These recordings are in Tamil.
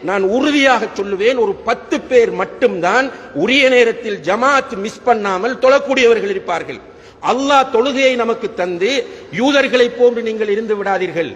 நான் உறுதியாக சொல்லுவேன், ஒரு 10 பேர் மட்டும்தான் உரிய நேரத்தில் ஜமாத் மிஸ் பண்ணாமல் தொழக்கூடியவர்கள் இருப்பார்கள். அல்லாஹ் தொழுகையை நமக்கு தந்து யூதர்களை போன்று நீங்கள் இருந்து விடாதீர்கள்,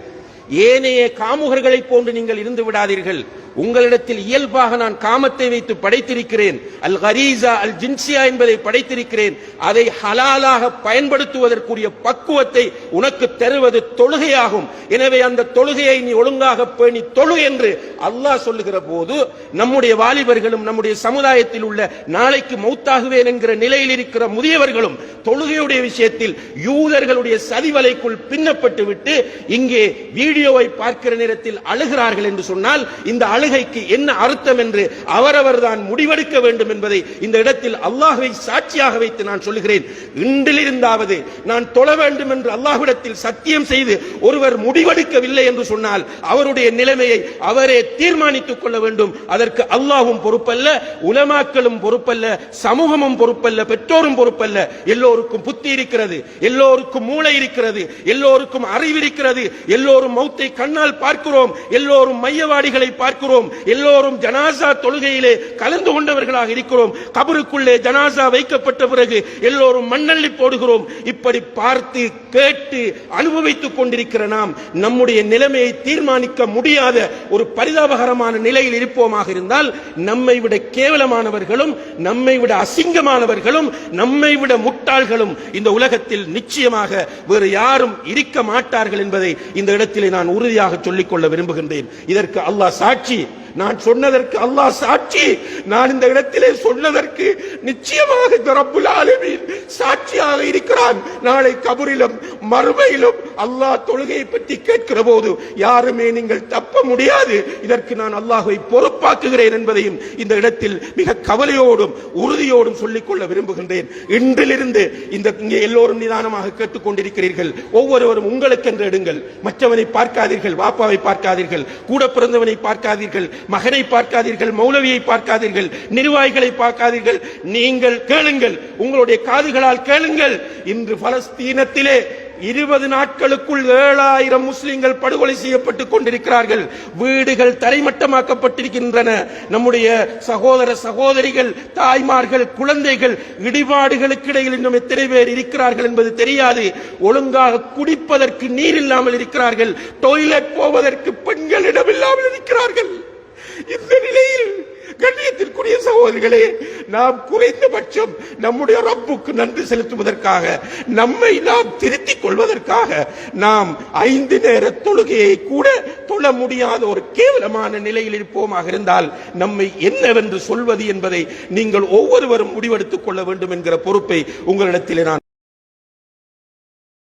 ஏனைய காமுகர்களை போன்று நீங்கள் இருந்து விடாதீர்கள். உங்களிடத்தில் இயல்பாக நான் காமத்தை வைத்து படைத்திருக்கிறேன், அல் கரீசா அல் ஜின்சியா என்பதை படைத்திருக்கிறேன். அதை ஹலாலாக பயன்படுத்துவதற்குரிய பக்குவத்தை உனக்கு தருவது தொழுகையாகும். எனவே அந்த தொழுகையை நீ ஒழுங்காக பேணி தொழு என்று அல்லாஹ் சொல்லுகிற போது, நம்முடைய வாலிபர்களும் நம்முடைய சமுதாயத்தில் உள்ள நாளைக்கு மௌத்தாகுவேன் என்கிற நிலையில் இருக்கிற முதியவர்களும் தொழுகையுடைய விஷயத்தில் யூதர்களுடைய சதிவலைக்குள் பின்னப்பட்டு விட்டு இங்கே வீடியோவை பார்க்கிற நேரத்தில் அழுகிறார்கள் என்று சொன்னால், இந்த அழுகைக்கு என்ன அர்த்தம் என்று அவரவர் தான் முடிவெடுக்க வேண்டும் என்பதை இந்த இடத்தில் அல்லாஹ்வை சாட்சியாக வைத்து நான் சொல்லுகிறேன். இன்றிலிருந்தாவது நான் தொழ வேண்டும் என்று அல்லாஹ்விடத்தில் சத்தியம் செய்து ஒருவர் முடிவெடுக்கவில்லை என்று சொன்னால் அவருடைய நிலைமையை அவரே தீர்மானித்துக் கொள்ள வேண்டும். அதற்கு அல்லாஹ்வும் பொறுப்பல்ல, உலமாக்களும் பொறுப்பல்ல, சமூகமும் பொறுப்பல்ல, பெற்றோரும் பொறுப்பல்ல. எல்லோருக்கும் புத்தி இருக்கிறது, எல்லோருக்கும் மூளை இருக்கிறது, எல்லோருக்கும் அறிவு இருக்கிறது, எல்லோரும் மௌத்தை கண்ணால் பார்க்கிறோம், எல்லோரும் மையவாடிகளை பார்க்கிறோம், எல்லோரும் ஜனாசா தொழுகையிலே கலந்து கொண்டவர்களாக இருக்கிறோம். கபருக்குள்ளே ஜனாசா வைக்கப்பட்ட பிறகு எல்லோரும் மண்ணள்ளி போடுகிறோம். இப்படி பார்த்து கேட்டு அனுபவித்துக் கொண்டிருக்கிற நாம் நம்முடைய நிலைமையை தீர்மானிக்க முடியாத ஒரு பரிதாபகரமான நிலையில் இருப்போமாக இருந்தால், நம்மை விட கேவலமானவர்களும் நம்மை விட அசிங்கமானவர்களும் நம்மை விட முட்டாள்களும் இந்த உலகத்தில் நிச்சயமாக வேறு யாரும் இருக்க மாட்டார்கள் என்பதை இந்த இடத்திலே நான் உறுதியாக சொல்லிக்கொள்ள விரும்புகின்றேன். இதற்கு அல்லாஹ் சாட்சி, நான் சொன்னதற்கு அல்லாஹ் சாட்சி, நான் இந்த இடத்திலே சொன்னதற்கு நிச்சயமாக ரப்புல் ஆலமீன் சாட்சியாக இருக்கிறான். நாளை கபரிலும் மறுமையிலும் அல்லாஹ் தொழுகையை பற்றி கேட்கிற போது யாருமே நீங்கள் தப்ப முடியாது. இதற்கு நான் அல்லாஹ்வை பொறுப்பாக்குகிறேன் என்பதையும் இந்த இடத்தில் மிக கவலையோடும் உறுதியோடும் சொல்லிக்கொள்ள விரும்புகின்றேன். இன்றிலிருந்து இங்கே எல்லோரும் நிதானமாக கேட்டுக்கொண்டிருக்கிறீர்கள். ஒவ்வொருவரும் உங்களுக்கென்று எடுங்கள். மற்றவனை பார்க்காதீர்கள், வாப்பாவை பார்க்காதீர்கள், கூட பிறந்தவனை பார்க்காதீர்கள், மகனை பார்க்காதீர்கள், மௌலவியை பார்க்காதீர்கள், நிர்வாகிகளை பார்க்காதீர்கள். நீங்கள் கேளுங்கள், உங்களுடைய காதுகளால் கேளுங்கள். இன்று பலஸ்தீனத்திலே 20 நாட்களுக்குள் 7000 முஸ்லிம்கள் படுகொலை செய்யப்பட்டுக் கொண்டிருக்கிறார்கள். வீடுகள் தரைமட்டமாக்கப்பட்டிருக்கின்றன. நம்முடைய சகோதர சகோதரிகள், தாய்மார்கள், குழந்தைகள் இடிபாடுகளுக்கு இடையில் இன்னும் எத்தனை பேர் இருக்கிறார்கள் என்பது தெரியாது. ஒழுங்காக குடிப்பதற்கு நீர் இல்லாமல் இருக்கிறார்கள். டாய்லெட் போவதற்கு பெண்களிடம் இல்லாமல் இருக்கிறார்கள். இந்த நிலையில் கண்ணியத்திற்குரிய சகோதரிகளே, நாம் குறைந்தபட்சம் நம்முடைய ரப்புக்கு நன்றி செலுத்துவதற்காக, நம்மை நாம் திருத்திக் கொள்வதற்காக நாம் 5 நேர தொழுகையை கூட தொழ முடியாத ஒரு கேவலமான நிலையில் இருப்போமாக இருந்தால் நம்மை என்னவென்று சொல்வது என்பதை நீங்கள் ஒவ்வொருவரும் முடிவெடுத்துக் கொள்ள வேண்டும் என்கிற பொறுப்பை உங்களிடத்திலே நான்